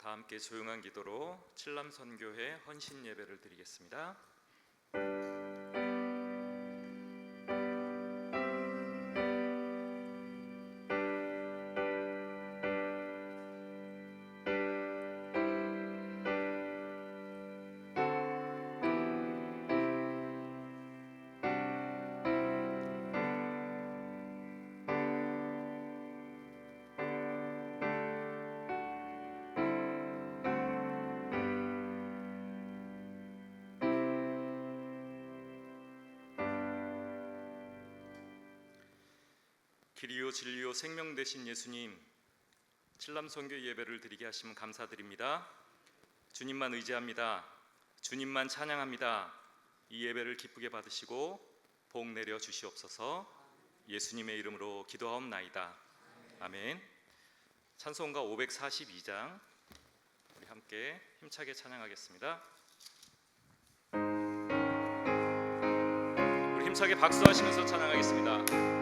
다 함께 조용한 기도로 칠남선교회 헌신 예배를 드리겠습니다. 길이요 진리요 생명 되신 예수님, 칠남선교 예배를 드리게 하시면 감사드립니다. 주님만 의지합니다. 주님만 찬양합니다. 이 예배를 기쁘게 받으시고 복 내려 주시옵소서. 예수님의 이름으로 기도하옵나이다. 아멘. 찬송가 542장 우리 함께 힘차게 찬양하겠습니다. 우리 힘차게 박수하시면서 찬양하겠습니다.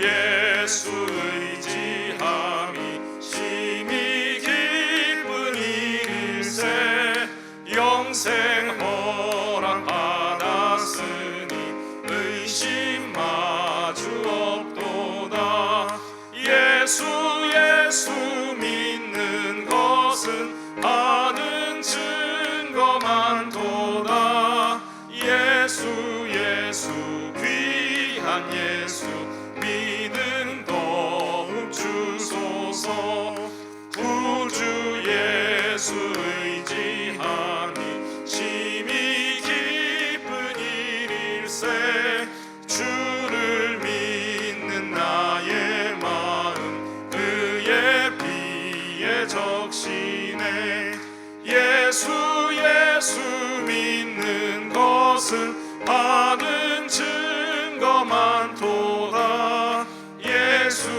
예수 의지함이 심히 기쁜 일일세 영생 허락 받았으니 의심 마주 없도다. 예수 믿는 것은 받은 증거 많도다. 예수 귀한 예수 믿음 더욱 주소서. 구주 예수 의지하니 심히 기쁜 일일세 주를 믿는 나의 마음 그의 피에 적시네. 예수 믿는 것은 받은 증거 많도다. 예수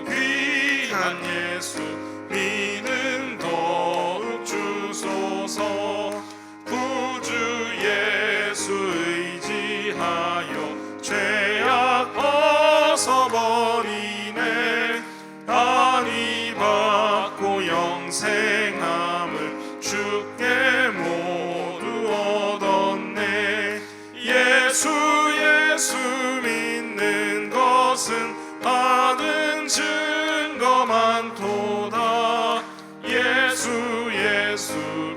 귀한 예수 믿음 더욱 주소서. 구주 예수 의지하여 죄악 벗어버리네. 안위 받고 영생함을 주께 모두 얻었네. 예수 믿는 것은 받은 증거 많도다. 예수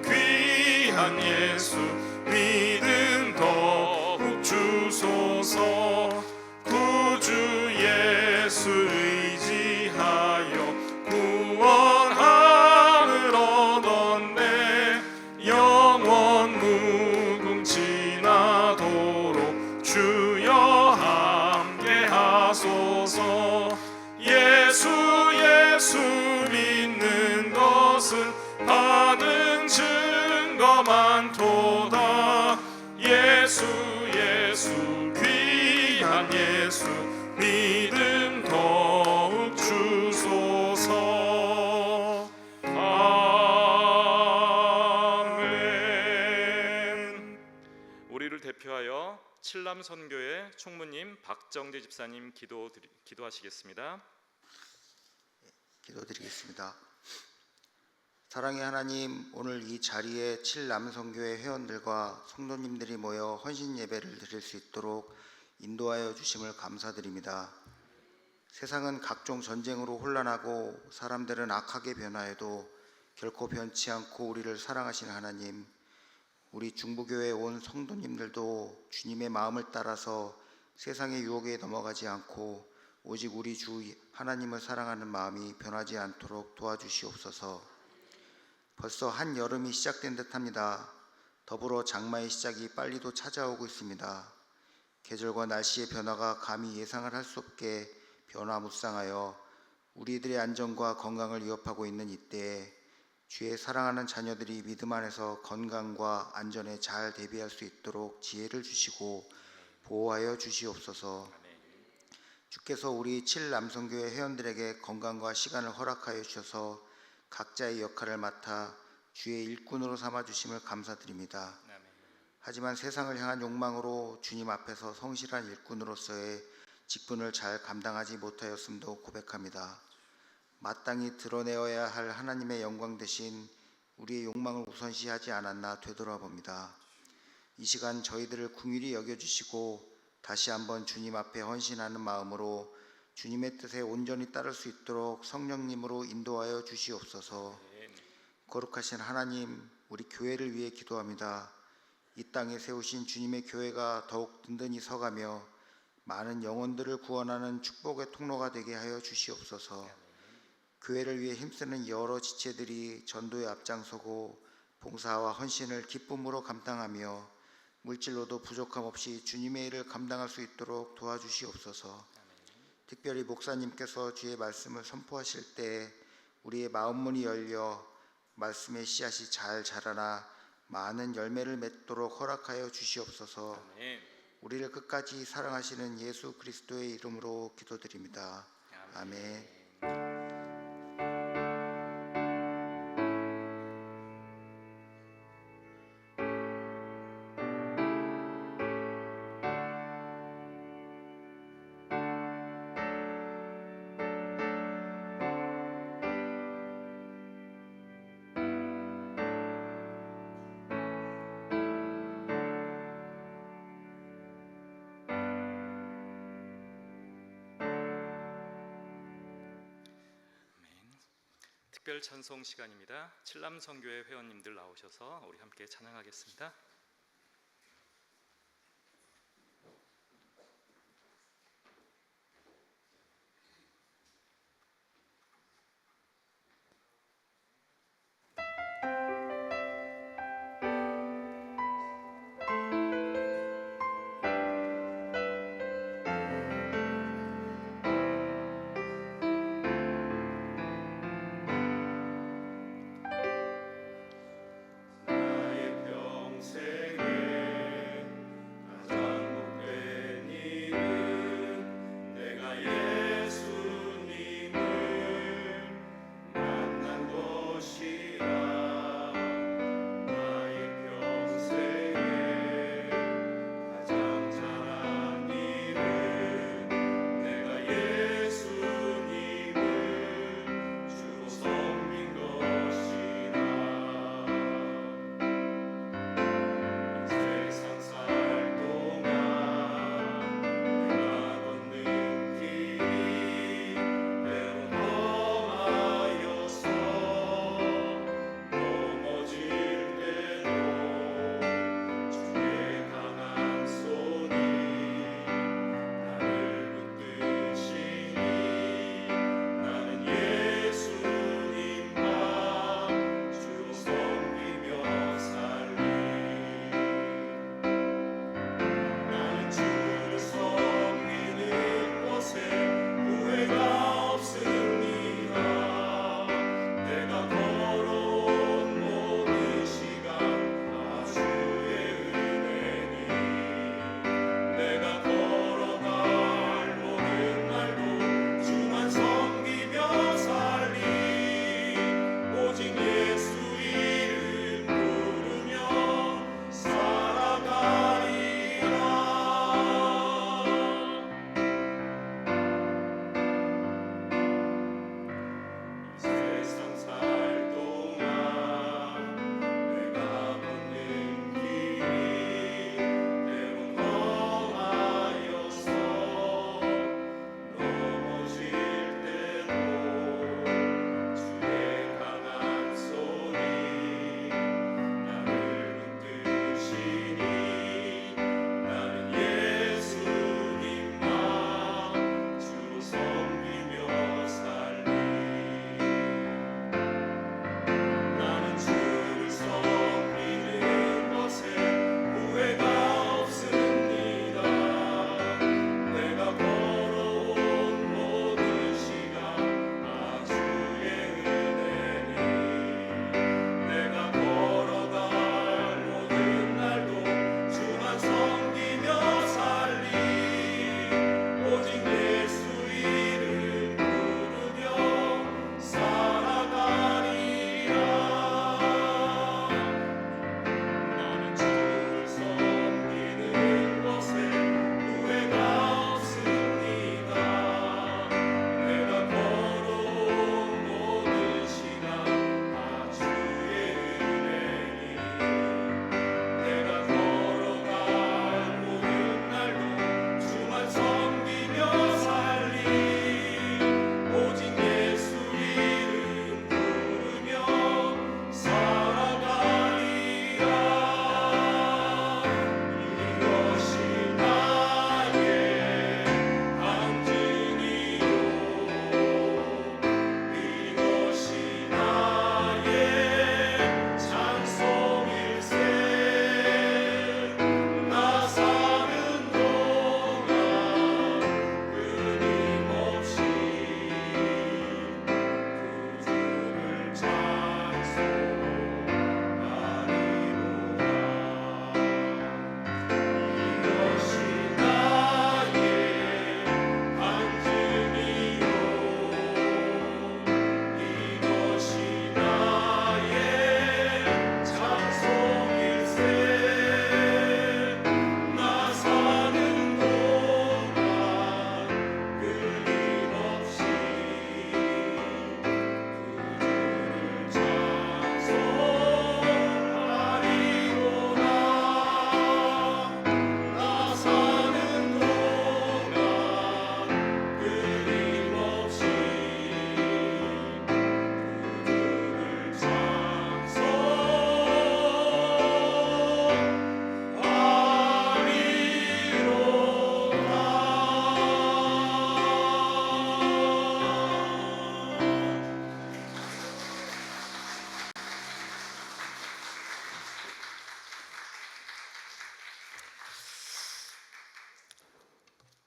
귀한 예수 믿음 더욱 주소서. 구주 예수 의지하여 구원함을 얻었네. 영원 무궁지나도록 주여 함께 하소서. 예수 믿는 것은 받은 증거 많도다. 예수 귀한 예수 믿음 더욱 주소서. 아멘. 우리를 대표하여 칠남선교회 총무님 박정재 집사님 기도하시겠습니다. 기도드리겠습니다. 사랑의 하나님, 오늘 이 자리에 칠남선교회 회원들과 성도님들이 모여 헌신 예배를 드릴 수 있도록 인도하여 주심을 감사드립니다. 세상은 각종 전쟁으로 혼란하고 사람들은 악하게 변화해도 결코 변치 않고 우리를 사랑하시는 하나님, 우리 중부교회에 온 성도님들도 주님의 마음을 따라서 세상의 유혹에 넘어가지 않고 오직 우리 주 하나님을 사랑하는 마음이 변하지 않도록 도와주시옵소서. 벌써 한여름이 시작된 듯합니다. 더불어 장마의 시작이 빨리도 찾아오고 있습니다. 계절과 날씨의 변화가 감히 예상을 할 수 없게 변화무쌍하여 우리들의 안전과 건강을 위협하고 있는 이때에 주의 사랑하는 자녀들이 믿음 안에서 건강과 안전에 잘 대비할 수 있도록 지혜를 주시고 보호하여 주시옵소서. 주께서 우리 칠남선교회 회원들에게 건강과 시간을 허락하여 주셔서 각자의 역할을 맡아 주의 일꾼으로 삼아 주심을 감사드립니다. 하지만 세상을 향한 욕망으로 주님 앞에서 성실한 일꾼으로서의 직분을 잘 감당하지 못하였음도 고백합니다. 마땅히 드러내어야 할 하나님의 영광 대신 우리의 욕망을 우선시하지 않았나 되돌아봅니다. 이 시간 저희들을 긍휼히 여겨주시고 다시 한번 주님 앞에 헌신하는 마음으로 주님의 뜻에 온전히 따를 수 있도록 성령님으로 인도하여 주시옵소서. 거룩하신 하나님, 우리 교회를 위해 기도합니다. 이 땅에 세우신 주님의 교회가 더욱 든든히 서가며 많은 영혼들을 구원하는 축복의 통로가 되게 하여 주시옵소서. 교회를 위해 힘쓰는 여러 지체들이 전도에 앞장서고 봉사와 헌신을 기쁨으로 감당하며 물질로도 부족함 없이 주님의 일을 감당할 수 있도록 도와주시옵소서. 특별히 목사님께서 주의 말씀을 선포하실 때 우리의 마음문이 열려 말씀의 씨앗이 잘 자라나 많은 열매를 맺도록 허락하여 주시옵소서. 우리를 끝까지 사랑하시는 예수 그리스도의 이름으로 기도드립니다. 아멘. 특별 찬송 시간입니다. 칠남선교회 회원님들 나오셔서 우리 함께 찬양하겠습니다. 나의 평생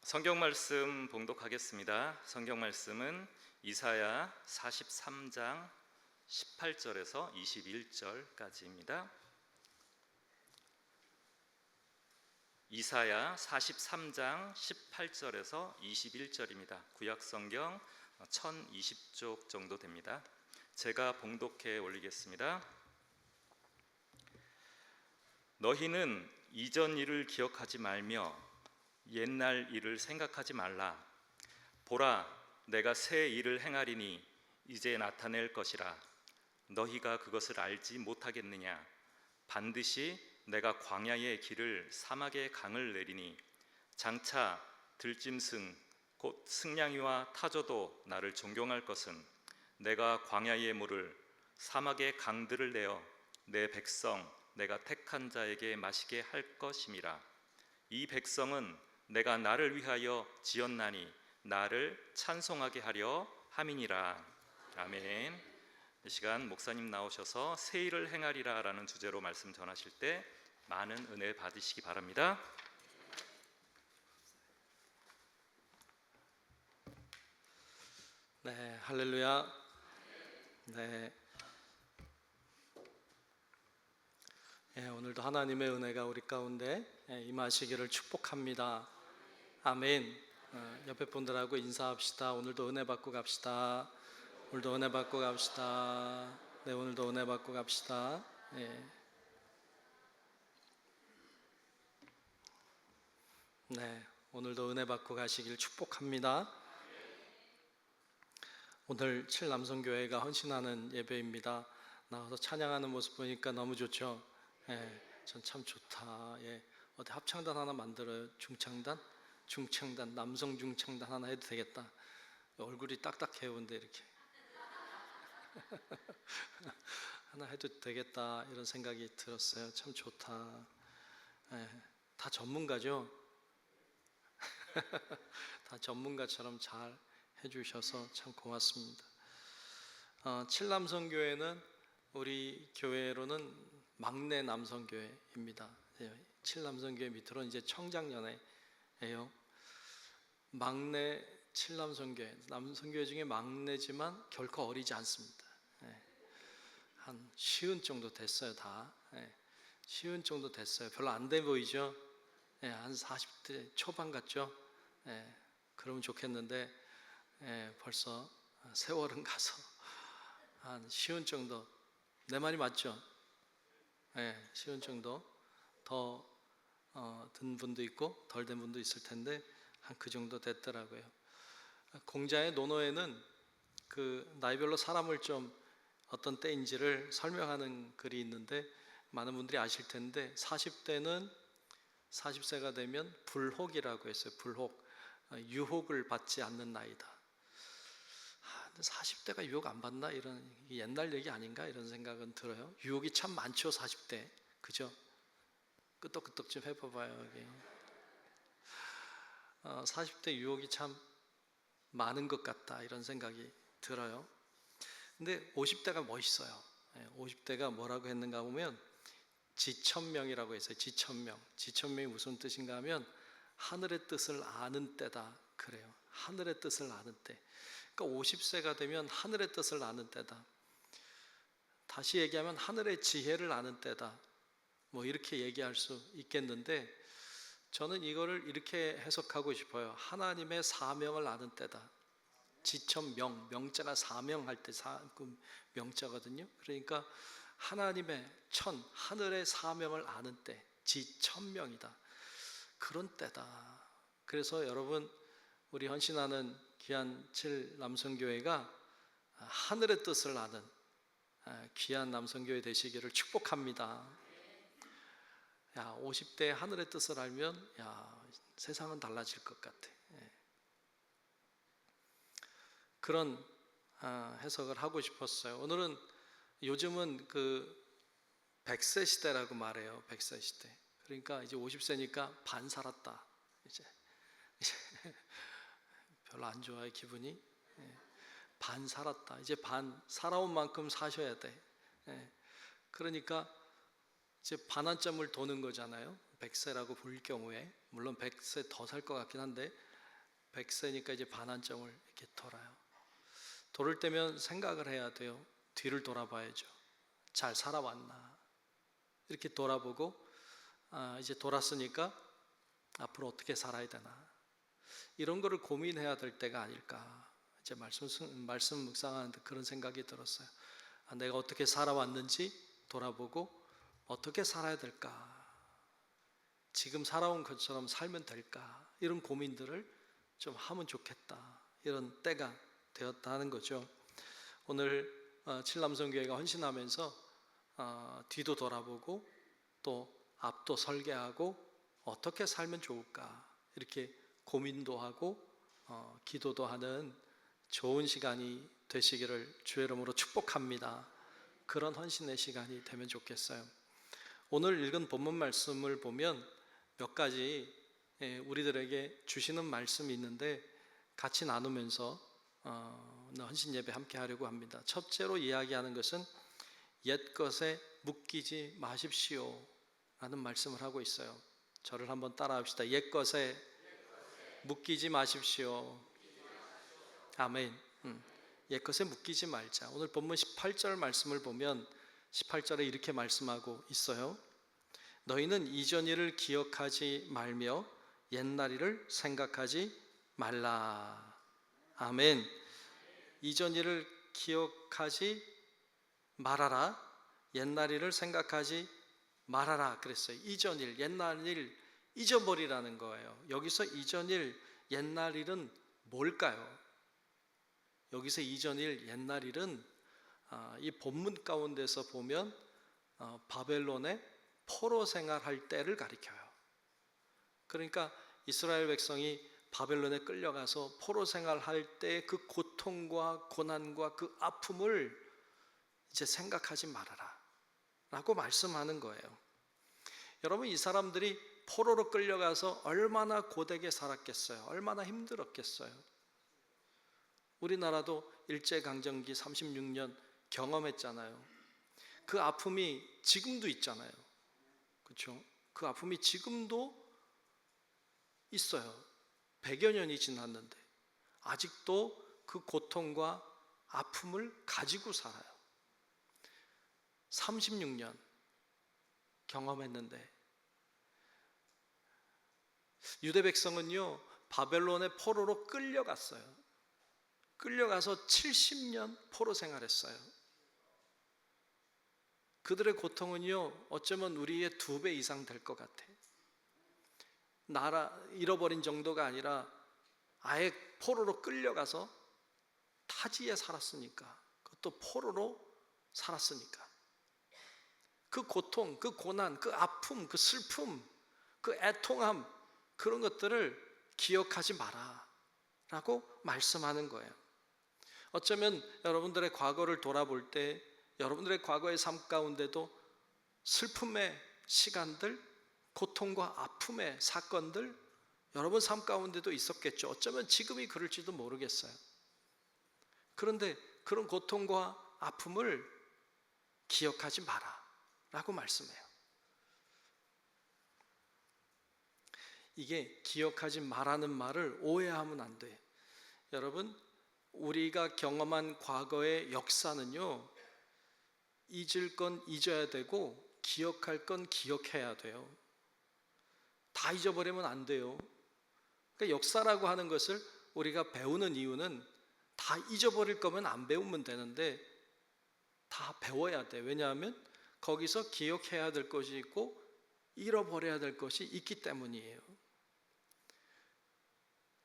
성경 말씀 봉독하겠습니다. 성경 말씀은 이사야 43장 18절에서 21절까지입니다. 이사야 43장 18절에서 21절입니다. 구약 성경 1020쪽 정도 됩니다. 제가 봉독해 올리겠습니다. 너희는 이전 일을 기억하지 말며 옛날 일을 생각하지 말라. 보라, 내가 새 일을 행하리니 이제 나타낼 것이라. 너희가 그것을 알지 못하겠느냐? 반드시 내가 광야의 길을 사막의 강을 내리니 장차 들짐승 곧 승냥이와 타조도 나를 존경할 것은 내가 광야의 물을 사막의 강들을 내어 내 백성 내가 택한 자에게 마시게 할 것임이라. 이 백성은 내가 나를 위하여 지었나니 나를 찬송하게 하려 함이니라. 아멘. 이 시간 목사님 나오셔서 새 일을 행하리라 라는 주제로 말씀 전하실 때 많은 은혜 받으시기 바랍니다. 네, 할렐루야. 네. 오늘도 하나님의 은혜가 우리 가운데 임하시기를 축복합니다. 아멘. 옆에 분들하고 인사합시다. 오늘도 은혜 받고 갑시다. 오늘도 은혜 받고 갑시다. 네, 오늘도 은혜 받고 갑시다. 네, 오늘도 은혜 받고 가시길 축복합니다. 오늘 칠남성교회가 헌신하는 예배입니다. 나와서 찬양하는 모습 보니까 너무 좋죠. 전 참 좋다. 어디 합창단 하나 만들어요. 중창단, 남성 중창단 하나 해도 되겠다. 얼굴이 딱딱해요, 근데 이렇게 하나 해도 되겠다 이런 생각이 들었어요. 참 좋다. 다 전문가죠. 다 전문가처럼 잘 해주셔서 참 고맙습니다. 칠남성교회는 우리 교회로는 막내 남성교회입니다. 칠남성교회 밑으로 이제 청장년회예요. 막내 칠남성교회, 남성교회 중에 막내지만 결코 어리지 않습니다. 한 쉬운 정도 됐어요. 다 쉬운 정도 됐어요. 별로 안 돼 보이죠? 한 40대 초반 같죠? 그러면 좋겠는데 벌써 세월은 가서 한 쉬운 정도. 내 말이 맞죠? 쉬운 정도. 더 든 분도 있고 덜 된 분도 있을 텐데 한 그 정도 됐더라고요. 공자의 논어에는 그 나이별로 사람을 좀 어떤 때인지를 설명하는 글이 있는데 많은 분들이 아실 텐데 40세가 되면 불혹이라고 했어요. 불혹. 유혹을 받지 않는 나이다. 40대가 유혹 안 받나? 이런 옛날 얘기 아닌가? 이런 생각은 들어요. 유혹이 참 많죠. 40대. 그죠? 끄떡끄떡 좀 해봐봐요. 여기. 40대 유혹이 참 많은 것 같다 이런 생각이 들어요. 근데 50대가 멋있어요. 50대가 뭐라고 했는가 보면 지천명이라고 했어요. 지천명. 지천명이 무슨 뜻인가 하면 하늘의 뜻을 아는 때다 그래요. 하늘의 뜻을 아는 때. 그러니까 50세가 되면 하늘의 뜻을 아는 때다. 다시 얘기하면 하늘의 지혜를 아는 때다. 뭐 이렇게 얘기할 수 있겠는데 저는 이거를 이렇게 해석하고 싶어요. 하나님의 사명을 아는 때다. 지천명, 명자가 사명할 때 그 명자거든요. 그러니까 하나님의 하늘의 사명을 아는 때, 지천명이다. 그런 때다. 그래서 여러분 우리 헌신하는 귀한 칠남성교회가 하늘의 뜻을 아는 귀한 남성교회 되시기를 축복합니다. 50대 하늘의 뜻을 알면 세상은 달라질 것 같아. 그런 해석을 하고 싶었어요. 오늘은 요즘은 그 100세 시대라고 말해요. 100세 시대. 그러니까 이제 50세니까 반 살았다. 이제 별로 안 좋아요, 기분이. 반 살았다. 이제 반 살아온 만큼 사셔야 돼. 그러니까 이제 반환점을 도는 거잖아요. 100세라고 볼 경우에 물론 100세 더 살 것 같긴 한데 100세니까 이제 반환점을 이렇게 돌아요. 돌을 때면 생각을 해야 돼요. 뒤를 돌아봐야죠. 잘 살아왔나? 이렇게 돌아보고 이제 돌았으니까 앞으로 어떻게 살아야 되나? 이런 거를 고민해야 될 때가 아닐까. 이제 말씀 묵상하는데 그런 생각이 들었어요. 내가 어떻게 살아왔는지 돌아보고 어떻게 살아야 될까? 지금 살아온 것처럼 살면 될까? 이런 고민들을 좀 하면 좋겠다. 이런 때가 되었다는 거죠. 오늘 칠남성교회가 헌신하면서 뒤도 돌아보고 또 앞도 설계하고 어떻게 살면 좋을까? 이렇게 고민도 하고 기도도 하는 좋은 시간이 되시기를 주의 이름으로 축복합니다. 그런 헌신의 시간이 되면 좋겠어요. 오늘 읽은 본문 말씀을 보면 몇 가지 우리들에게 주시는 말씀이 있는데 같이 나누면서 헌신 예배 함께 하려고 합니다. 첫째로 이야기하는 것은 옛것에 묶이지 마십시오 라는 말씀을 하고 있어요. 저를 한번 따라합시다. 옛것에 묶이지 마십시오. 아멘. 옛것에 묶이지 말자. 오늘 본문 18절 말씀을 보면 18절에 이렇게 말씀하고 있어요. 너희는 이전 일을 기억하지 말며 옛날 일을 생각하지 말라. 아멘. 이전 일을 기억하지 말아라. 옛날 일을 생각하지 말아라 그랬어요. 이전 일, 옛날 일 잊어버리라는 거예요. 여기서 이전 일, 옛날 일은 뭘까요? 여기서 이전 일, 옛날 일은 이 본문 가운데서 보면 바벨론의 포로 생활할 때를 가리켜요. 그러니까 이스라엘 백성이 바벨론에 끌려가서 포로 생활할 때 그 고통과 고난과 그 아픔을 이제 생각하지 말아라 라고 말씀하는 거예요. 여러분, 이 사람들이 포로로 끌려가서 얼마나 고되게 살았겠어요? 얼마나 힘들었겠어요? 우리나라도 일제강점기 36년 경험했잖아요. 그 아픔이 지금도 있잖아요. 그렇죠? 그 아픔이 지금도 있어요. 100여 년이 지났는데 아직도 그 고통과 아픔을 가지고 살아요. 36년 경험했는데 유대 백성은요 바벨론의 포로로 끌려갔어요. 끌려가서 70년 포로 생활했어요. 그들의 고통은요 어쩌면 우리의 2배 이상 될 것 같아. 나라 잃어버린 정도가 아니라 아예 포로로 끌려가서 타지에 살았으니까, 그것도 포로로 살았으니까 그 고통, 그 고난, 그 아픔, 그 슬픔, 그 애통함, 그런 것들을 기억하지 마라 라고 말씀하는 거예요. 어쩌면 여러분들의 과거를 돌아볼 때 여러분들의 과거의 삶 가운데도 슬픔의 시간들, 고통과 아픔의 사건들 여러분 삶 가운데도 있었겠죠. 어쩌면 지금이 그럴지도 모르겠어요. 그런데 그런 고통과 아픔을 기억하지 마라 라고 말씀해요. 이게 기억하지 말라는 말을 오해하면 안 돼. 여러분, 우리가 경험한 과거의 역사는요 잊을 건 잊어야 되고 기억할 건 기억해야 돼요. 다 잊어버리면 안 돼요. 그러니까 역사라고 하는 것을 우리가 배우는 이유는 다 잊어버릴 거면 안 배우면 되는데 다 배워야 돼. 왜냐하면 거기서 기억해야 될 것이 있고 잃어버려야 될 것이 있기 때문이에요.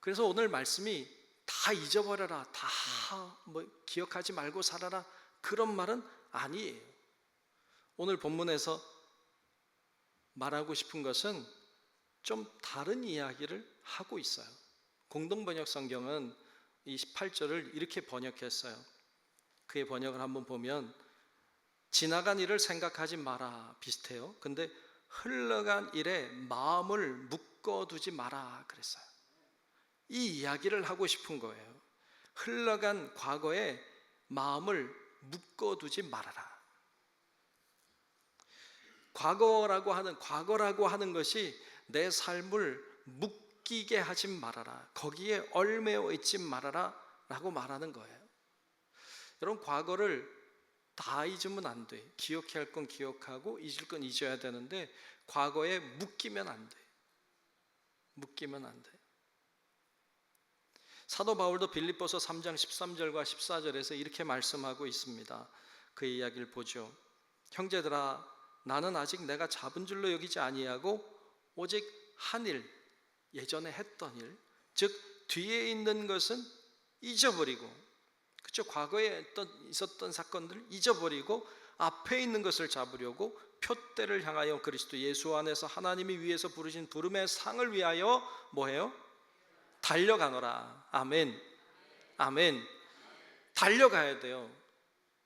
그래서 오늘 말씀이 다 잊어버려라, 다 기억하지 말고 살아라, 그런 말은 아니에요. 오늘 본문에서 말하고 싶은 것은 좀 다른 이야기를 하고 있어요. 공동번역 성경은 이 18절을 이렇게 번역했어요. 그의 번역을 한번 보면 지나간 일을 생각하지 마라 비슷해요. 근데 흘러간 일에 마음을 묶어두지 마라 그랬어요. 이 이야기를 하고 싶은 거예요. 흘러간 과거에 마음을 묶어두지 말아라. 과거라고 하는 것이 내 삶을 묶이게 하지 말아라. 거기에 얽매여 있지 말아라 라고 말하는 거예요. 여러분, 과거를 다 잊으면 안 돼. 기억해야 할 건 기억하고 잊을 건 잊어야 되는데 과거에 묶이면 안 돼. 묶이면 안 돼. 사도 바울도 빌립보서 3장 13절과 14절에서 이렇게 말씀하고 있습니다. 그 이야기를 보죠. 형제들아, 나는 아직 내가 잡은 줄로 여기지 아니하고 오직 한 일, 예전에 했던 일, 즉 뒤에 있는 것은 잊어버리고, 그렇죠? 과거에 있었던 사건들 잊어버리고 앞에 있는 것을 잡으려고 표대를 향하여 그리스도 예수 안에서 하나님이 위에서 부르신 부름의 상을 위하여 뭐해요? 달려가노라. 아멘. 아멘. 달려가야 돼요.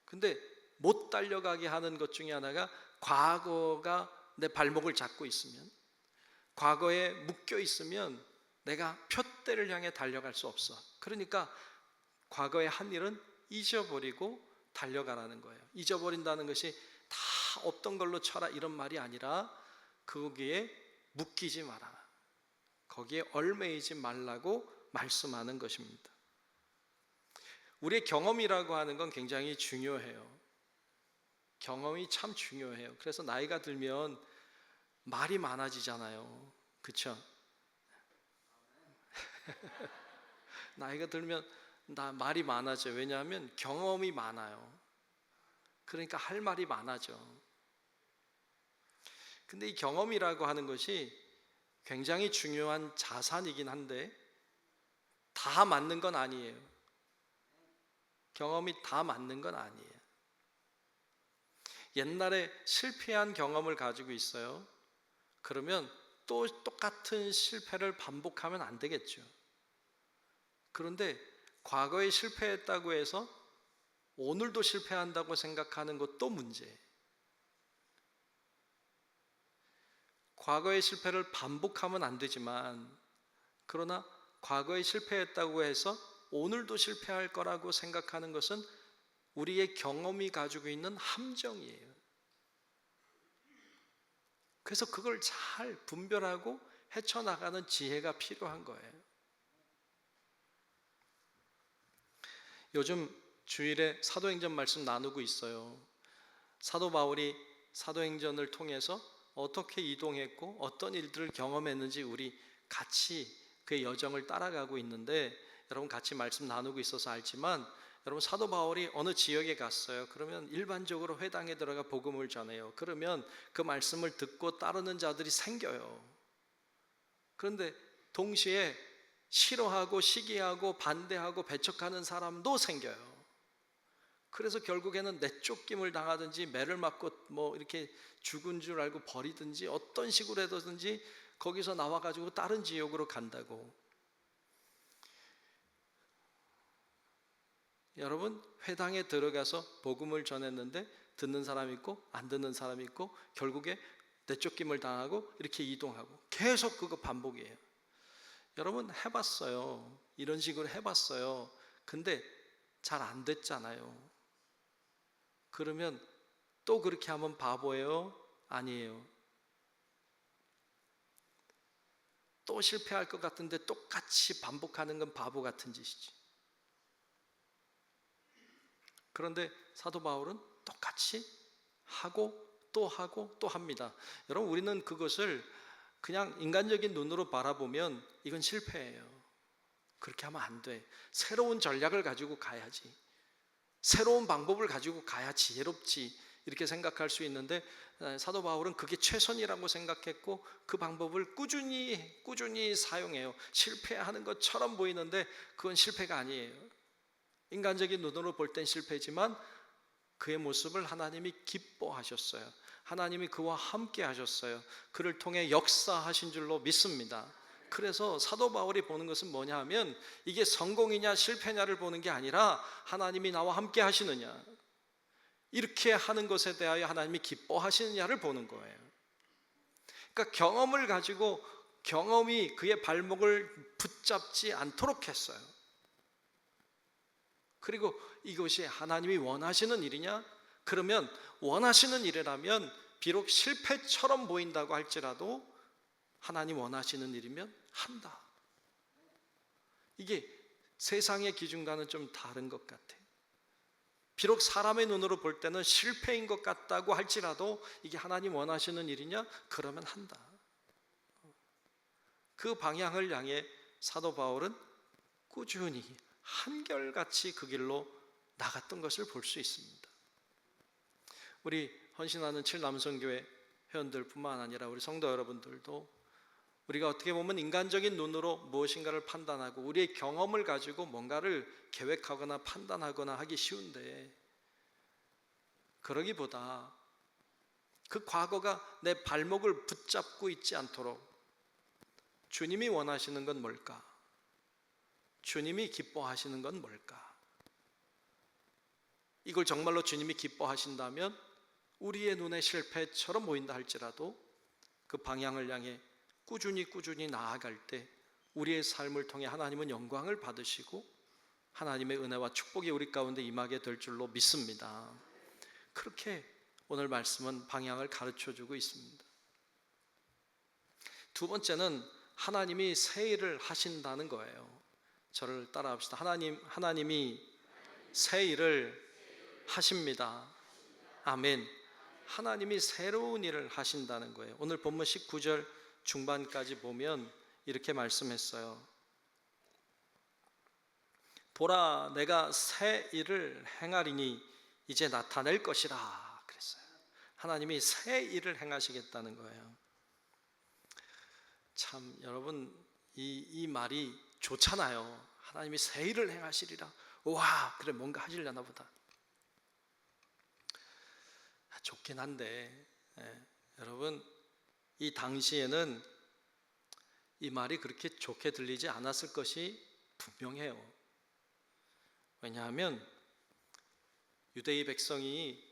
근데 못 달려가게 하는 것 중에 하나가 과거가 내 발목을 잡고 있으면, 과거에 묶여 있으면 내가 표대를 향해 달려갈 수 없어. 그러니까 과거의 한 일은 잊어버리고 달려가라는 거예요. 잊어버린다는 것이 다 없던 걸로 쳐라 이런 말이 아니라 거기에 묶이지 마라, 거기에 얽매이지 말라고 말씀하는 것입니다. 우리의 경험이라고 하는 건 굉장히 중요해요. 경험이 참 중요해요. 그래서 나이가 들면 말이 많아지잖아요. 그렇죠? 나이가 들면 말이 많아져요. 왜냐하면 경험이 많아요. 그러니까 할 말이 많아져. 근데 이 경험이라고 하는 것이 굉장히 중요한 자산이긴 한데 다 맞는 건 아니에요. 경험이 다 맞는 건 아니에요. 옛날에 실패한 경험을 가지고 있어요. 그러면 또 똑같은 실패를 반복하면 안 되겠죠. 그런데 과거에 실패했다고 해서 오늘도 실패한다고 생각하는 것도 문제예요. 과거의 실패를 반복하면 안 되지만, 그러나 과거에 실패했다고 해서 오늘도 실패할 거라고 생각하는 것은 우리의 경험이 가지고 있는 함정이에요. 그래서 그걸 잘 분별하고 헤쳐나가는 지혜가 필요한 거예요. 요즘 주일에 사도행전 말씀 나누고 있어요. 사도 바울이 사도행전을 통해서 어떻게 이동했고 어떤 일들을 경험했는지 우리 같이 그의 여정을 따라가고 있는데, 여러분 같이 말씀 나누고 있어서 알지만, 여러분 사도 바울이 어느 지역에 갔어요. 그러면 일반적으로 회당에 들어가 복음을 전해요. 그러면 그 말씀을 듣고 따르는 자들이 생겨요. 그런데 동시에 싫어하고 시기하고 반대하고 배척하는 사람도 생겨요. 그래서 결국에는 내쫓김을 당하든지 매를 맞고 뭐 이렇게 죽은 줄 알고 버리든지 어떤 식으로 해서든지 거기서 나와가지고 다른 지역으로 간다고. 여러분, 회당에 들어가서 복음을 전했는데 듣는 사람이 있고 안 듣는 사람이 있고 결국에 내쫓김을 당하고 이렇게 이동하고 계속 그거 반복이에요. 여러분 해봤어요. 이런 식으로 해봤어요. 근데 잘 안 됐잖아요. 그러면 또 그렇게 하면 바보예요? 아니에요. 또 실패할 것 같은데 똑같이 반복하는 건 바보 같은 짓이지. 그런데 사도 바울은 똑같이 하고 또 합니다. 여러분, 우리는 그것을 그냥 인간적인 눈으로 바라보면 이건 실패예요. 그렇게 하면 안 돼. 새로운 전략을 가지고 가야지. 새로운 방법을 가지고 가야 지혜롭지. 이렇게 생각할 수 있는데 사도 바울은 그게 최선이라고 생각했고 그 방법을 꾸준히 사용해요. 실패하는 것처럼 보이는데 그건 실패가 아니에요. 인간적인 눈으로 볼 땐 실패지만 그의 모습을 하나님이 기뻐하셨어요. 하나님이 그와 함께 하셨어요. 그를 통해 역사하신 줄로 믿습니다. 그래서 사도 바울이 보는 것은 뭐냐 하면 이게 성공이냐 실패냐를 보는 게 아니라 하나님이 나와 함께 하시느냐, 이렇게 하는 것에 대하여 하나님이 기뻐하시느냐를 보는 거예요. 그러니까 경험을 가지고 경험이 그의 발목을 붙잡지 않도록 했어요. 그리고 이것이 하나님이 원하시는 일이냐? 그러면 원하시는 일이라면 비록 실패처럼 보인다고 할지라도 하나님 원하시는 일이면 한다. 이게 세상의 기준과는 좀 다른 것 같아요. 비록 사람의 눈으로 볼 때는 실패인 것 같다고 할지라도 이게 하나님 원하시는 일이냐? 그러면 한다. 그 방향을 향해 사도 바울은 꾸준히 한결같이 그 길로 나갔던 것을 볼 수 있습니다. 우리 헌신하는 칠남성교회 회원들뿐만 아니라 우리 성도 여러분들도 우리가 어떻게 보면 인간적인 눈으로 무엇인가를 판단하고 우리의 경험을 가지고 뭔가를 계획하거나 판단하거나 하기 쉬운데, 그러기보다 그 과거가 내 발목을 붙잡고 있지 않도록 주님이 원하시는 건 뭘까? 주님이 기뻐하시는 건 뭘까? 이걸 정말로 주님이 기뻐하신다면 우리의 눈에 실패처럼 보인다 할지라도 그 방향을 향해 꾸준히 나아갈 때 우리의 삶을 통해 하나님은 영광을 받으시고 하나님의 은혜와 축복이 우리 가운데 임하게 될 줄로 믿습니다. 그렇게 오늘 말씀은 방향을 가르쳐주고 있습니다. 두 번째는 하나님이 새 일을 하신다는 거예요. 저를 따라합시다. 하나님이 새 일을 하십니다. 아멘. 하나님이 새로운 일을 하신다는 거예요. 오늘 본문 19절 중반까지 보면 이렇게 말씀했어요. 보라, 내가 새 일을 행하리니 이제 나타낼 것이라 그랬어요. 하나님이 새 일을 행하시겠다는 거예요. 참 여러분, 이 말이 좋잖아요. 하나님이 새 일을 행하시리라. 와, 그래, 뭔가 하시려나 보다. 좋긴 한데, 여러분, 이 당시에는 이 말이 그렇게 좋게 들리지 않았을 것이 분명해요. 왜냐하면 유대의 백성이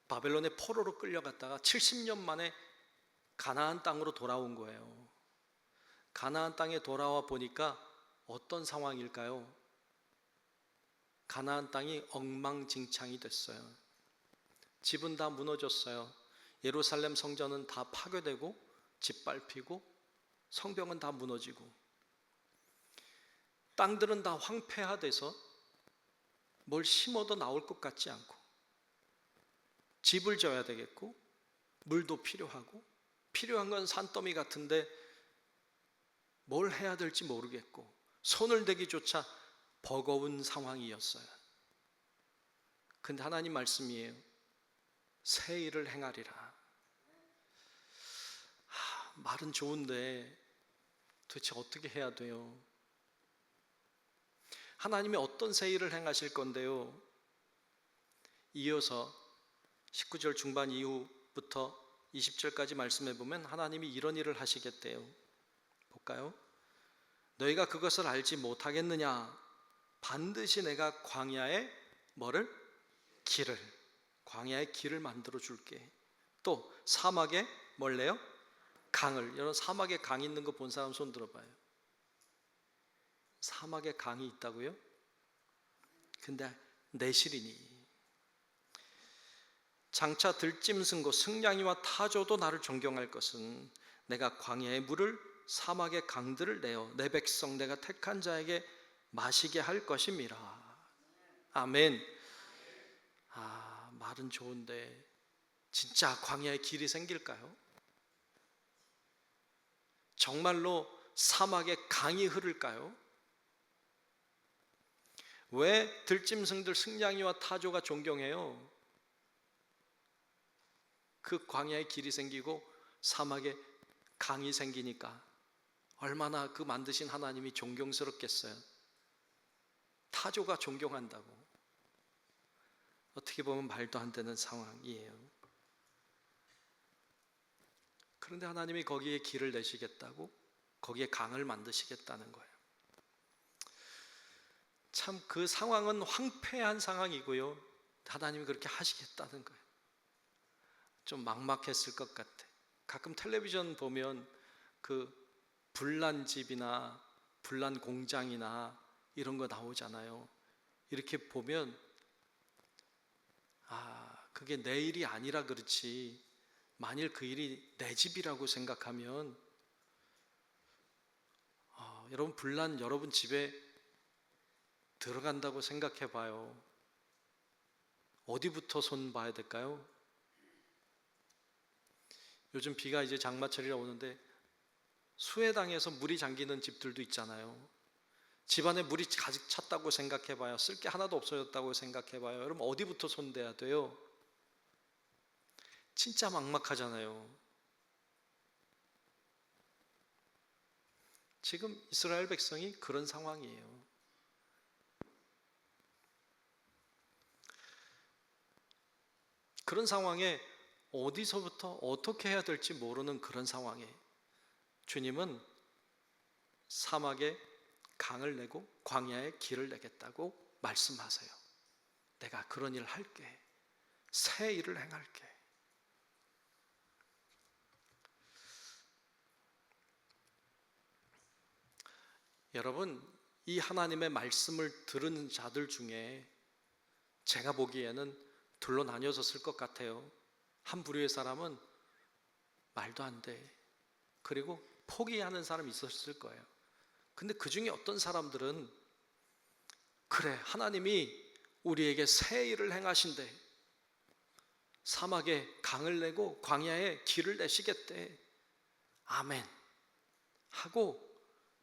바벨론의 포로로 끌려갔다가 70년 만에 가나안 땅으로 돌아온 거예요. 가나안 땅에 돌아와 보니까 어떤 상황일까요? 가나안 땅이 엉망진창이 됐어요. 집은 다 무너졌어요. 예루살렘 성전은 다 파괴되고 짓밟히고 성벽은 다 무너지고 땅들은 다 황폐화돼서 뭘 심어도 나올 것 같지 않고 집을 져야 되겠고 물도 필요하고 필요한 건 산더미 같은데 뭘 해야 될지 모르겠고 손을 대기조차 버거운 상황이었어요. 근데 하나님 말씀이에요. 새 일을 행하리라. 말은 좋은데 도대체 어떻게 해야 돼요? 하나님이 어떤 새 일을 행하실 건데요? 이어서 19절 중반 이후부터 20절까지 말씀해 보면 하나님이 이런 일을 하시겠대요. 볼까요? 너희가 그것을 알지 못하겠느냐? 반드시 내가 광야에 뭐를? 길을, 광야에 길을 만들어 줄게. 또 사막에 뭘래요? 강을. 여러분, 사막에 강 있는 거 본 사람 손 들어봐요. 사막에 강이 있다고요? 근데 내실이니 장차 들짐승고 승냥이와 타조도 나를 존경할 것은 내가 광야의 물을 사막의 강들을 내어 내 백성 내가 택한 자에게 마시게 할 것임이라. 아멘. 말은 좋은데 진짜 광야에 길이 생길까요? 정말로 사막에 강이 흐를까요? 왜 들짐승들 승냥이와 타조가 존경해요? 그 광야에 길이 생기고 사막에 강이 생기니까 얼마나 그 만드신 하나님이 존경스럽겠어요. 타조가 존경한다고. 어떻게 보면 말도 안 되는 상황이에요. 그런데 하나님이 거기에 길을 내시겠다고, 거기에 강을 만드시겠다는 거예요. 참 그 상황은 황폐한 상황이고요. 하나님이 그렇게 하시겠다는 거예요. 좀 막막했을 것 같아. 가끔 텔레비전 보면 그 불난 집이나 불난 공장이나 이런 거 나오잖아요. 이렇게 보면 그게 내 일이 아니라 그렇지 만일 그 일이 내 집이라고 생각하면 여러분 불난 여러분 집에 들어간다고 생각해 봐요. 어디부터 손 봐야 될까요? 요즘 비가 이제 장마철이라 오는데 수해당해서 물이 잠기는 집들도 있잖아요. 집안에 물이 가득 찼다고 생각해 봐요. 쓸 게 하나도 없어졌다고 생각해 봐요. 여러분 어디부터 손대야 돼요? 진짜 막막하잖아요. 지금 이스라엘 백성이 그런 상황이에요. 그런 상황에 어디서부터 어떻게 해야 될지 모르는 그런 상황에 주님은 사막에 강을 내고 광야에 길을 내겠다고 말씀하세요. 내가 그런 일을 할게. 새 일을 행할게. 여러분, 이 하나님의 말씀을 들은 자들 중에 제가 보기에는 둘로 나뉘어졌을 것 같아요. 한 부류의 사람은 말도 안 돼. 그리고 포기하는 사람이 있었을 거예요. 근데 그 중에 어떤 사람들은 그래, 하나님이 우리에게 새 일을 행하신대. 사막에 강을 내고 광야에 길을 내시겠대. 아멘 하고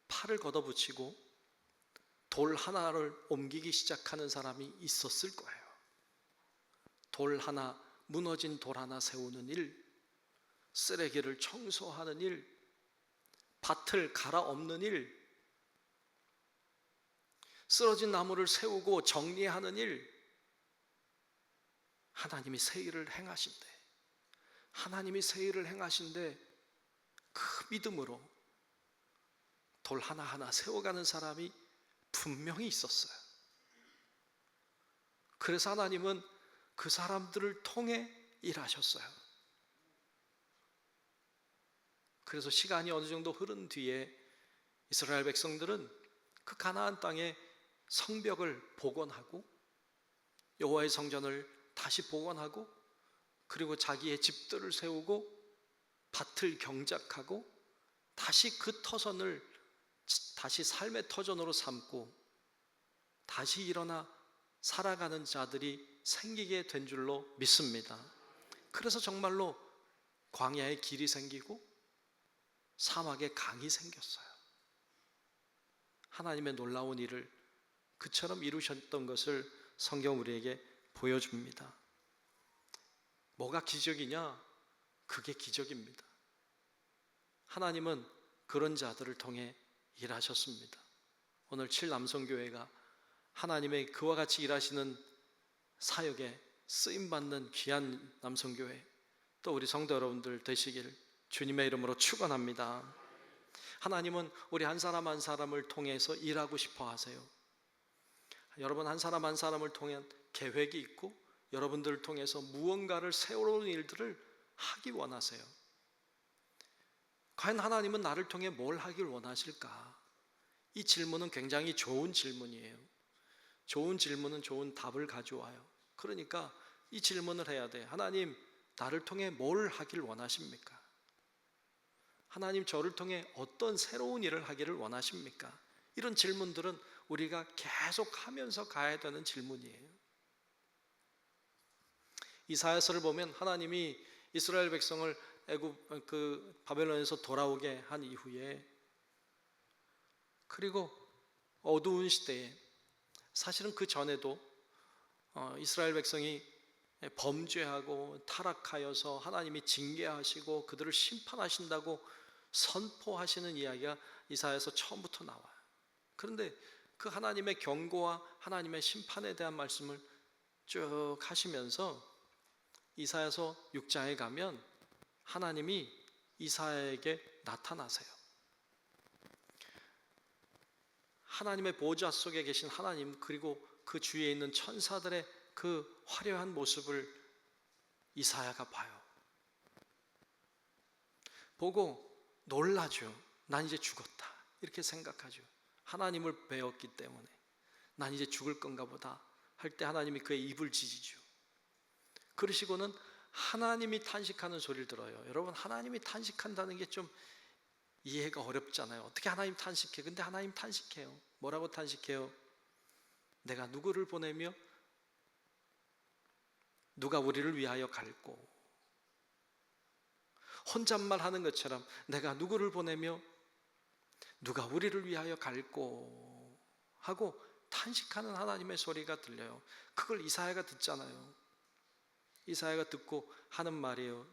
팔을 걷어붙이고 돌 하나를 옮기기 시작하는 사람이 있었을 거예요. 돌 하나, 무너진 돌 하나 세우는 일, 쓰레기를 청소하는 일, 밭을 갈아엎는 일, 쓰러진 나무를 세우고 정리하는 일, 하나님이 새 일을 행하신대. 하나님이 새 일을 행하신대. 그 믿음으로 돌 하나하나 세워가는 사람이 분명히 있었어요. 그래서 하나님은 그 사람들을 통해 일하셨어요. 그래서 시간이 어느 정도 흐른 뒤에 이스라엘 백성들은 그 가나안 땅에 성벽을 복원하고 여호와의 성전을 다시 복원하고 그리고 자기의 집들을 세우고 밭을 경작하고 다시 그 터전을 다시 삶의 터전으로 삼고 다시 일어나 살아가는 자들이 생기게 된 줄로 믿습니다. 그래서 정말로 광야에 길이 생기고 사막에 강이 생겼어요. 하나님의 놀라운 일을 그처럼 이루셨던 것을 성경 우리에게 보여줍니다. 뭐가 기적이냐? 그게 기적입니다. 하나님은 그런 자들을 통해 일하셨습니다. 오늘 칠남성교회가 하나님의 그와 같이 일하시는 사역에 쓰임받는 귀한 남성교회, 또 우리 성도 여러분들 되시길 주님의 이름으로 축원합니다. 하나님은 우리 한 사람 한 사람을 통해서 일하고 싶어 하세요. 여러분 한 사람 한 사람을 통한 계획이 있고 여러분들을 통해서 무언가를 세워놓은 일들을 하기 원하세요. 과연 하나님은 나를 통해 뭘 하길 원하실까? 이 질문은 굉장히 좋은 질문이에요. 좋은 질문은 좋은 답을 가져와요. 그러니까 이 질문을 해야 돼. 하나님, 나를 통해 뭘 하길 원하십니까? 하나님, 저를 통해 어떤 새로운 일을 하기를 원하십니까? 이런 질문들은 우리가 계속 하면서 가야 되는 질문이에요. 이사야서를 보면 하나님이 이스라엘 백성을 애굽 바벨론에서 돌아오게 한 이후에 그리고 어두운 시대에 사실은 그 전에도 이스라엘 백성이 범죄하고 타락하여서 하나님이 징계하시고 그들을 심판하신다고 선포하시는 이야기가 이사야서 처음부터 나와요. 그런데 그 하나님의 경고와 하나님의 심판에 대한 말씀을 쭉 하시면서 이사야서 6장에 가면 하나님이 이사야에게 나타나세요. 하나님의 보좌 속에 계신 하나님 그리고 그 주위에 있는 천사들의 그 화려한 모습을 이사야가 봐요. 보고 놀라죠. 난 이제 죽었다 이렇게 생각하죠. 하나님을 배웠기 때문에 난 이제 죽을 건가 보다 할 때 하나님이 그의 입을 지지죠. 그러시고는 하나님이 탄식하는 소리를 들어요. 여러분 하나님이 탄식한다는 게 좀 이해가 어렵잖아요. 어떻게 하나님 탄식해? 근데 하나님 탄식해요. 뭐라고 탄식해요? 내가 누구를 보내며 누가 우리를 위하여 갈고, 혼잣말 하는 것처럼 내가 누구를 보내며 누가 우리를 위하여 갈고 하고 탄식하는 하나님의 소리가 들려요. 그걸 이사야가 듣잖아요. 이사야가 듣고 하는 말이에요.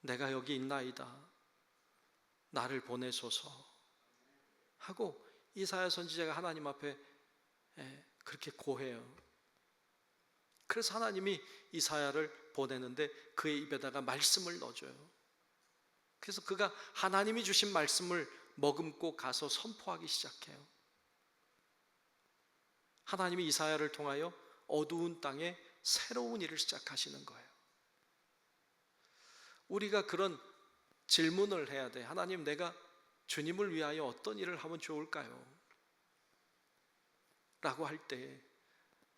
내가 여기 있나이다. 나를 보내소서 하고 이사야 선지자가 하나님 앞에 그렇게 고해요. 그래서 하나님이 이사야를 보내는데 그의 입에다가 말씀을 넣어줘요. 그래서 그가 하나님이 주신 말씀을 머금고 가서 선포하기 시작해요. 하나님이 이사야를 통하여 어두운 땅에 새로운 일을 시작하시는 거예요. 우리가 그런 질문을 해야 돼. 하나님, 내가 주님을 위하여 어떤 일을 하면 좋을까요? 라고 할 때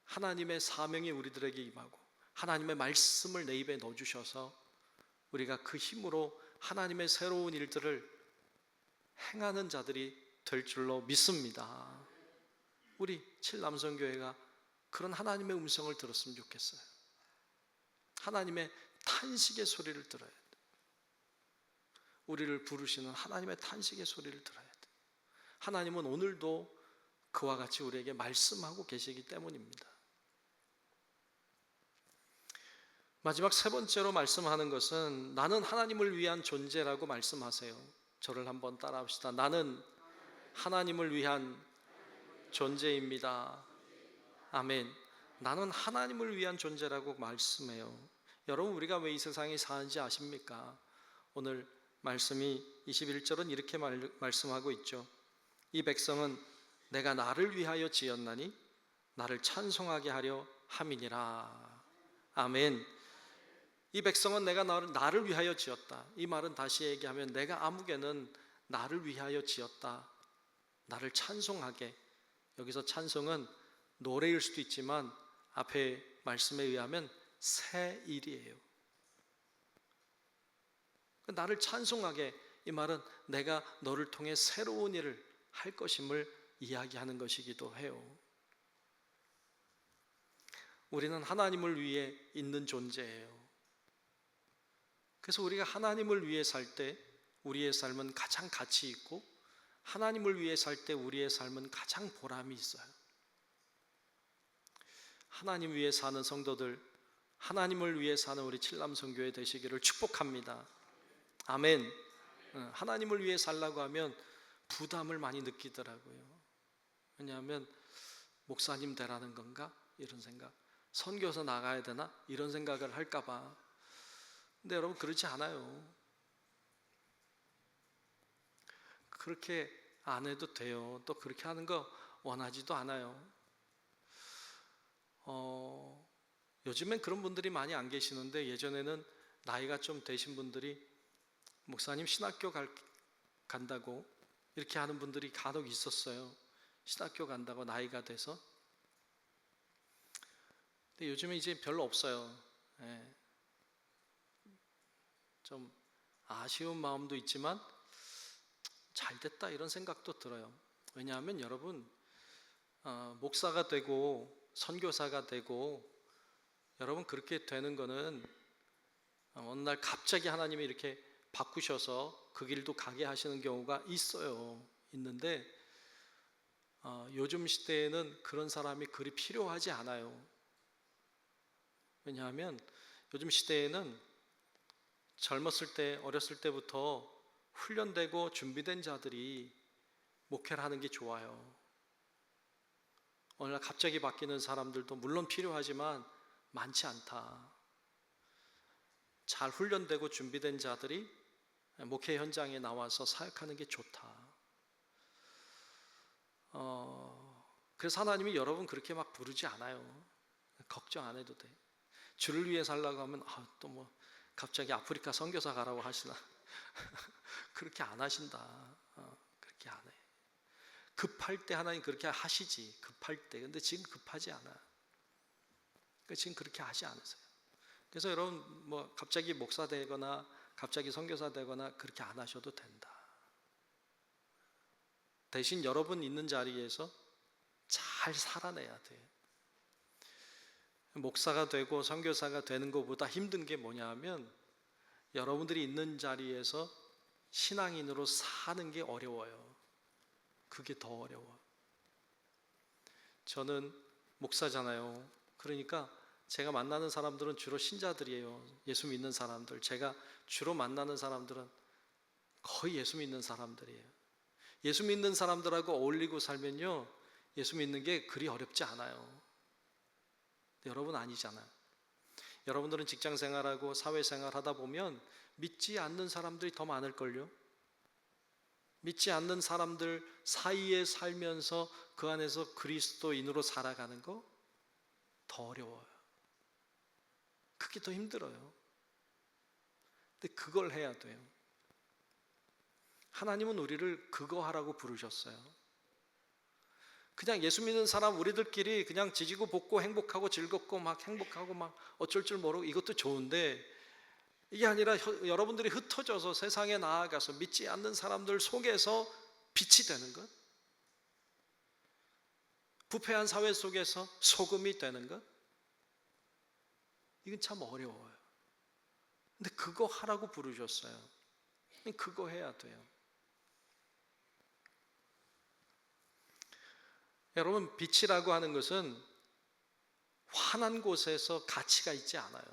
하나님의 사명이 우리들에게 임하고 하나님의 말씀을 내 입에 넣어주셔서 우리가 그 힘으로 하나님의 새로운 일들을 행하는 자들이 될 줄로 믿습니다. 우리 칠남성교회가 그런 하나님의 음성을 들었으면 좋겠어요. 하나님의 탄식의 소리를 들어야 돼. 우리를 부르시는 하나님의 탄식의 소리를 들어야 돼. 하나님은 오늘도 그와 같이 우리에게 말씀하고 계시기 때문입니다. 마지막 세 번째로 말씀하는 것은 나는 하나님을 위한 존재라고 말씀하세요. 저를 한번 따라합시다. 나는 하나님을 위한 존재입니다. 아멘. 나는 하나님을 위한 존재라고 말씀해요. 여러분, 우리가 왜 이 세상에 사는지 아십니까? 오늘 말씀이 21절은 이렇게 말씀하고 있죠. 이 백성은 내가 나를 위하여 지었나니 나를 찬송하게 하려 함이니라. 아멘. 이 백성은 내가 나를 위하여 지었다. 이 말은 다시 얘기하면 내가 아무개는 나를 위하여 지었다. 나를 찬송하게. 여기서 찬송은 노래일 수도 있지만 앞에 말씀에 의하면 새 일이에요. 나를 찬송하게, 이 말은 내가 너를 통해 새로운 일을 할 것임을 이야기하는 것이기도 해요. 우리는 하나님을 위해 있는 존재예요. 그래서 우리가 하나님을 위해 살 때 우리의 삶은 가장 가치 있고 하나님을 위해 살 때 우리의 삶은 가장 보람이 있어요. 하나님 위해 사는 성도들, 하나님을 위해 사는 우리 칠남성교회 되시기를 축복합니다. 아멘. 하나님을 위해 살라고 하면 부담을 많이 느끼더라고요. 왜냐하면 목사님 되라는 건가? 이런 생각. 선교사 나가야 되나? 이런 생각을 할까 봐. 근데 여러분, 그렇지 않아요. 그렇게 안 해도 돼요. 또 그렇게 하는 거 원하지도 않아요. 요즘엔 그런 분들이 많이 안 계시는데 예전에는 나이가 좀 되신 분들이 목사님 신학교 간다고 이렇게 하는 분들이 간혹 있었어요. 신학교 간다고 나이가 돼서. 근데 요즘에 이제 별로 없어요. 좀 아쉬운 마음도 있지만 잘 됐다 이런 생각도 들어요. 왜냐하면 여러분, 목사가 되고 선교사가 되고 여러분 그렇게 되는 거는 어느 날 갑자기 하나님이 이렇게 바꾸셔서 그 길도 가게 하시는 경우가 있어요. 있는데 요즘 시대에는 그런 사람이 그리 필요하지 않아요. 왜냐하면 요즘 시대에는 젊었을 때, 어렸을 때부터 훈련되고 준비된 자들이 목회를 하는 게 좋아요. 어느 날 갑자기 바뀌는 사람들도 물론 필요하지만 많지 않다. 잘 훈련되고 준비된 자들이 목회 현장에 나와서 사역하는 게 좋다. 그래서 하나님이 여러분 그렇게 막 부르지 않아요. 걱정 안 해도 돼. 주를 위해 살라고 하면 또 뭐 갑자기 아프리카 선교사 가라고 하시나? 그렇게 안 하신다. 그렇게 안 해. 급할 때 하나님 그렇게 하시지. 급할 때. 근데 지금 급하지 않아. 그러니까 지금 그렇게 하지 않으세요. 그래서 여러분 뭐 갑자기 목사 되거나 갑자기 선교사 되거나 그렇게 안 하셔도 된다. 대신 여러분 있는 자리에서 잘 살아내야 돼요. 목사가 되고 선교사가 되는 것보다 힘든 게 뭐냐 하면 여러분들이 있는 자리에서 신앙인으로 사는 게 어려워요. 그게 더 어려워. 저는 목사잖아요. 그러니까 제가 만나는 사람들은 주로 신자들이에요. 예수 믿는 사람들. 제가 주로 만나는 사람들은 거의 예수 믿는 사람들이에요. 예수 믿는 사람들하고 어울리고 살면요, 예수 믿는 게 그리 어렵지 않아요. 여러분 아니잖아요. 여러분들은 직장 생활하고 사회 생활 하다 보면 믿지 않는 사람들이 더 많을걸요. 믿지 않는 사람들 사이에 살면서 그 안에서 그리스도인으로 살아가는 거 더 어려워요. 그게 더 힘들어요. 근데 그걸 해야 돼요. 하나님은 우리를 그거 하라고 부르셨어요. 그냥 예수 믿는 사람 우리들끼리 그냥 지지고 볶고 행복하고 즐겁고 막 행복하고 막 어쩔 줄 모르고 이것도 좋은데, 이게 아니라 여러분들이 흩어져서 세상에 나아가서 믿지 않는 사람들 속에서 빛이 되는 것, 부패한 사회 속에서 소금이 되는 것, 이건 참 어려워요. 근데 그거 하라고 부르셨어요. 그거 해야 돼요. 여러분, 빛이라고 하는 것은 환한 곳에서 가치가 있지 않아요.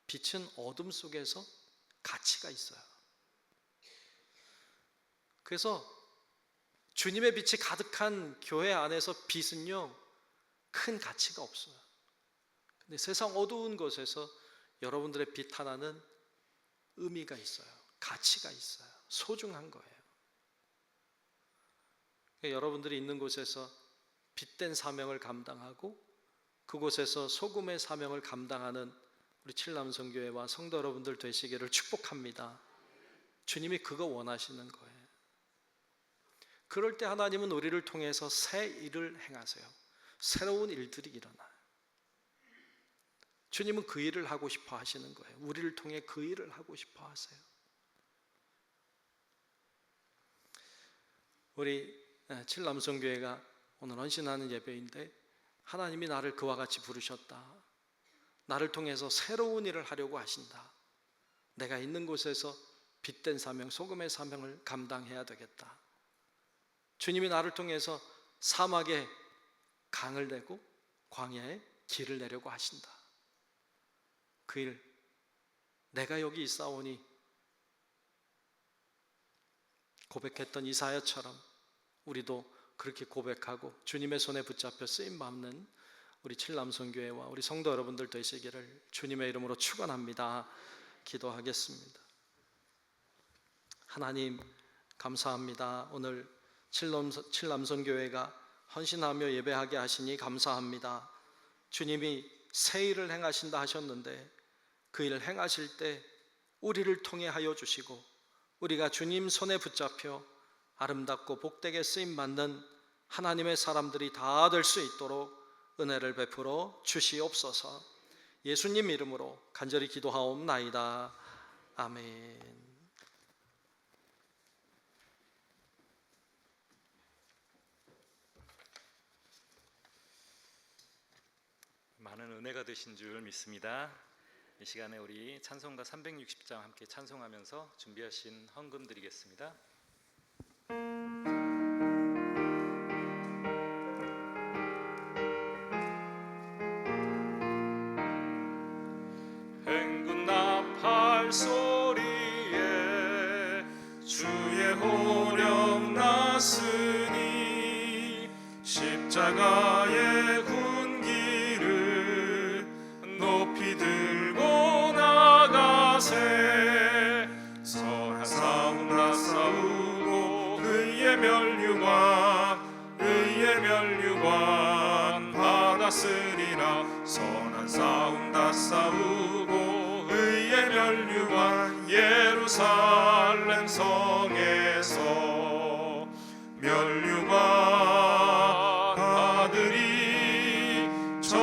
빛은 어둠 속에서 가치가 있어요. 그래서 주님의 빛이 가득한 교회 안에서 빛은요, 큰 가치가 없어요. 근데 세상 어두운 곳에서 여러분들의 빛 하나는 의미가 있어요. 가치가 있어요. 소중한 거예요. 여러분들이 있는 곳에서 빛된 사명을 감당하고 그곳에서 소금의 사명을 감당하는 우리 칠남성교회와 성도 여러분들 되시기를 축복합니다. 주님이 그거 원하시는 거예요. 그럴 때 하나님은 우리를 통해서 새 일을 행하세요. 새로운 일들이 일어나요. 주님은 그 일을 하고 싶어 하시는 거예요. 우리를 통해 그 일을 하고 싶어 하세요. 우리 칠남성교회가 오늘 헌신하는 예배인데, 하나님이 나를 그와 같이 부르셨다. 나를 통해서 새로운 일을 하려고 하신다. 내가 있는 곳에서 빛된 사명, 소금의 사명을 감당해야 되겠다. 주님이 나를 통해서 사막에 강을 내고 광야에 길을 내려고 하신다. 그 일, 내가 여기 있사오니 고백했던 이사야처럼 우리도 그렇게 고백하고 주님의 손에 붙잡혀 쓰임받는 우리 칠남성교회와 우리 성도 여러분들 되시기를 주님의 이름으로 축원합니다. 기도하겠습니다. 하나님 감사합니다. 오늘 칠남성교회가 헌신하며 예배하게 하시니 감사합니다. 주님이 새 일을 행하신다 하셨는데 그 일을 행하실 때 우리를 통해 하여 주시고 우리가 주님 손에 붙잡혀 아름답고 복되게 쓰임받는 하나님의 사람들이 다 될 수 있도록 은혜를 베풀어 주시옵소서. 예수님 이름으로 간절히 기도하옵나이다. 아멘. 많은 은혜가 되신 줄 믿습니다. 이 시간에 우리 찬송가 360장 함께 찬송하면서 준비하신 헌금 드리겠습니다. 행군 나팔 소리에 주의 호령 났으니 십자가의 군기를 높이 들고 나가세. 선한 싸움 다 싸우고 의의 면류관 받았으리라. 선한 싸움 다 싸우고 의의 면류관 예루살렘 성에서 면류관 아들이 저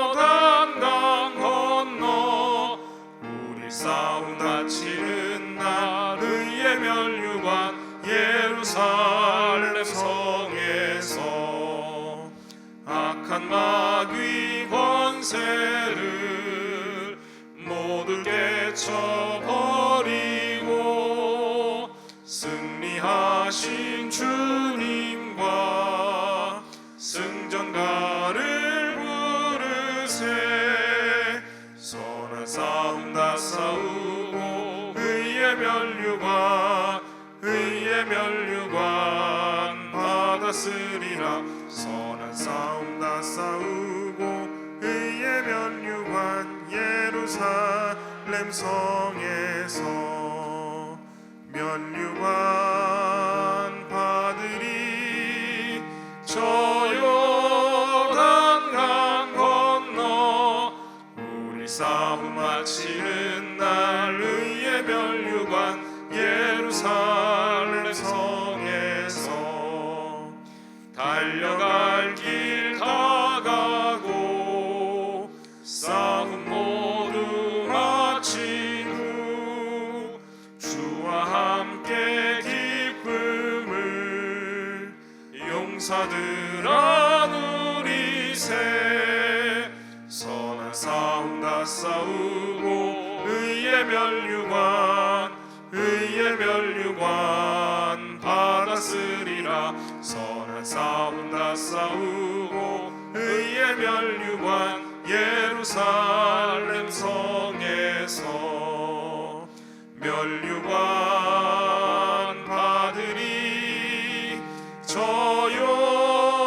요단강 건너 우리 싸움 마치는 날 의의 면류관 권세를 모두 깨쳐버리고 승리하신 주님과 승전가를 부르세. 선한 싸움 다 싸우고 의의 면류관 받았으리라. 선한 싸움 다 싸우고 의의 면류관 예루살렘 성에서 면류관 받으리. 저 요단강 건너 우리 싸움 마치는 날 의의 면류관 예루살렘 성에서 달려갈 길 다 가고 싸움 모두 마친 후 주와 함께 기쁨을 용사들아 누리세. 선한 싸움 다 싸우고 의의 면류관 받았으리라. 선한 싸움 다 싸우고 의의 면류관 예루살렘 성에서 면류관 받으리. 저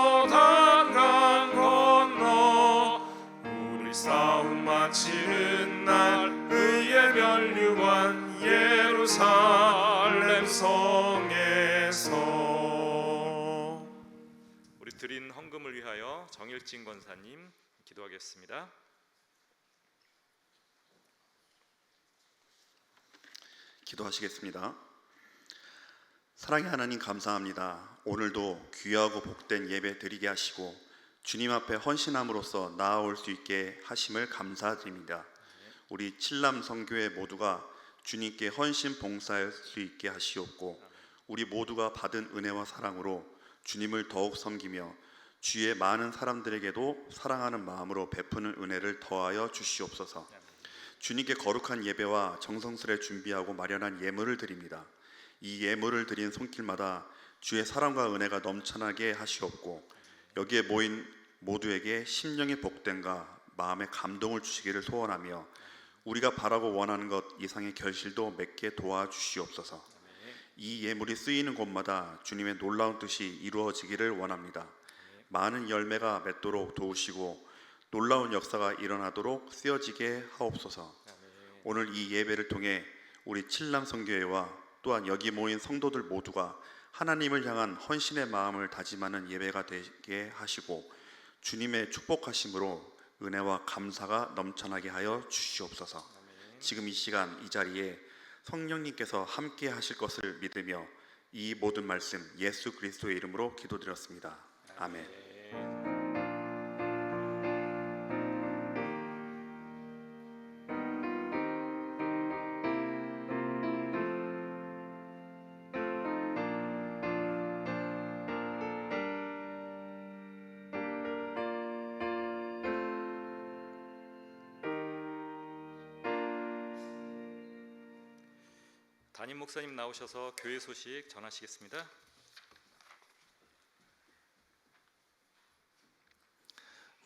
요단강 건너 우리 싸움 마치는 날 의의 면류관 예루살렘 성에서. 우리 드린 헌금을 위하여 정일진 권사님 기도하겠습니다. 기도하시겠습니다. 사랑의 하나님 감사합니다. 오늘도 귀하고 복된 예배 드리게 하시고 주님 앞에 헌신함으로써 나아올 수 있게 하심을 감사드립니다. 우리 칠남 성교회 모두가 주님께 헌신 봉사할 수 있게 하시옵고 우리 모두가 받은 은혜와 사랑으로 주님을 더욱 섬기며 주위의 많은 사람들에게도 사랑하는 마음으로 베푸는 은혜를 더하여 주시옵소서. 주님께 거룩한 예배와 정성스레 준비하고 마련한 예물을 드립니다. 이 예물을 드린 손길마다 주의 사랑과 은혜가 넘쳐나게 하시옵고 여기에 모인 모두에게 심령의 복됨과 마음의 감동을 주시기를 소원하며 우리가 바라고 원하는 것 이상의 결실도 맺게 도와주시옵소서. 이 예물이 쓰이는 곳마다 주님의 놀라운 뜻이 이루어지기를 원합니다. 많은 열매가 맺도록 도우시고 놀라운 역사가 일어나도록 쓰여지게 하옵소서. 오늘 이 예배를 통해 우리 칠남 성교회와 또한 여기 모인 성도들 모두가 하나님을 향한 헌신의 마음을 다짐하는 예배가 되게 하시고 주님의 축복하심으로 은혜와 감사가 넘쳐나게 하여 주시옵소서. 지금 이 시간 이 자리에 성령님께서 함께 하실 것을 믿으며 이 모든 말씀 예수 그리스도의 이름으로 기도드렸습니다. 아멘. 담임 목사님 나오셔서 교회 소식 전하시겠습니다.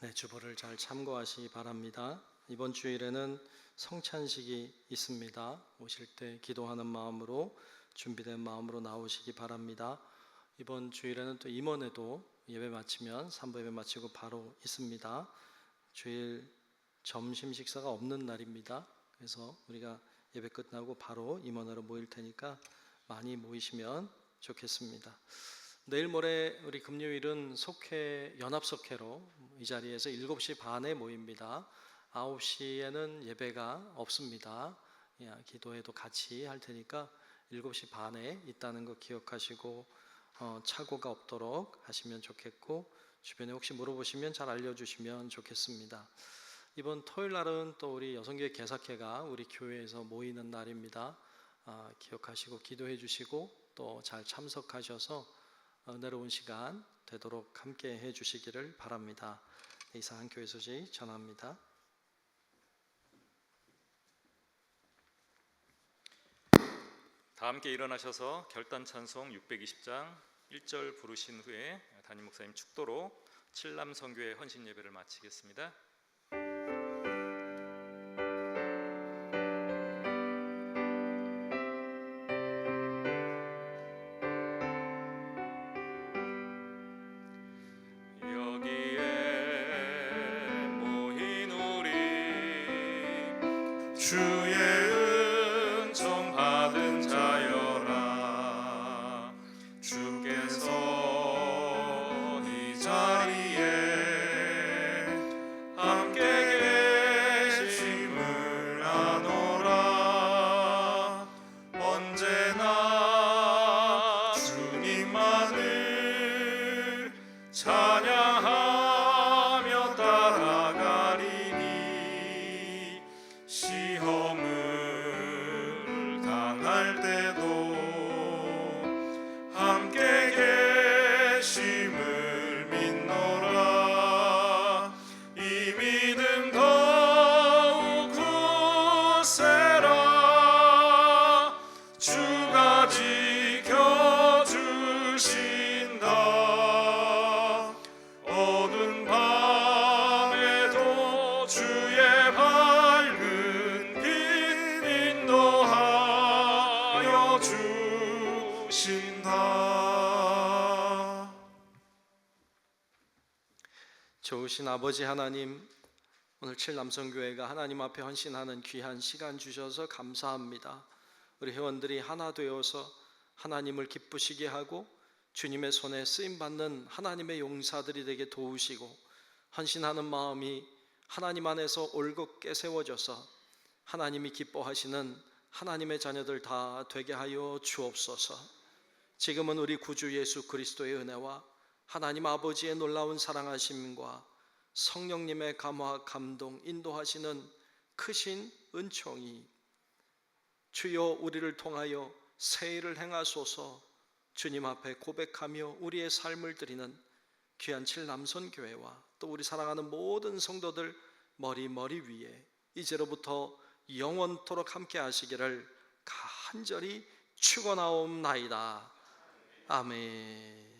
네, 주보를 잘 참고하시기 바랍니다. 이번 주일에는 성찬식이 있습니다. 오실 때 기도하는 마음으로 준비된 마음으로 나오시기 바랍니다. 이번 주일에는 또 임원회도 예배 마치면 3부 예배 마치고 바로 있습니다. 주일 점심 식사가 없는 날입니다. 그래서 우리가 예배 끝나고 바로 임원회로 모일 테니까 많이 모이시면 좋겠습니다. 내일 모레 우리 금요일은 속회 연합속회로 이 자리에서 7시 반에 모입니다. 9시에는 예배가 없습니다. 기도회도 같이 할 테니까 7시 반에 있다는 거 기억하시고 착오가 없도록 하시면 좋겠고 주변에 혹시 물어보시면 잘 알려주시면 좋겠습니다. 이번 토요일 날은 또 우리 여성교회 개사회가 우리 교회에서 모이는 날입니다. 기억하시고 기도해 주시고 또 잘 참석하셔서 은혜로운 시간 되도록 함께 해 주시기를 바랍니다. 이상 교회 소식 전합니다. 다 함께 일어나셔서 결단 찬송 620장 1절 부르신 후에 담임 목사님 축도로 칠남 선교회 헌신 예배를 마치겠습니다. 여기에 모인 우리 주의 은총 받은 자여라. 주께서 이 자리에 함께 계심을 아노라. 언제나 주님만을 찬양하며 따라가리니 시험을 당할 때도 함께 계심을 믿노라. 이 믿음 더욱 굳세라. 주가 지켜주신다. 어두운 밤에도 주의 밝은 빛 인도하여 주신다. 좋으신 아버지 하나님, 오늘 칠남성교회가 하나님 앞에 헌신하는 귀한 시간 주셔서 감사합니다. 우리 회원들이 하나 되어서 하나님을 기쁘시게 하고 주님의 손에 쓰임받는 하나님의 용사들이 되게 도우시고, 헌신하는 마음이 하나님 안에서 올곧게 세워져서 하나님이 기뻐하시는 하나님의 자녀들 다 되게 하여 주옵소서. 지금은 우리 구주 예수 그리스도의 은혜와 하나님 아버지의 놀라운 사랑하심과 성령님의 감화 감동 인도하시는 크신 은총이 주여 우리를 통하여 새 일을 행하소서 주님 앞에 고백하며 우리의 삶을 드리는 귀한 칠남선교회와 또 우리 사랑하는 모든 성도들 머리 위에 이제로부터 영원토록 함께 하시기를 간절히 축원하옵나이다. 아멘.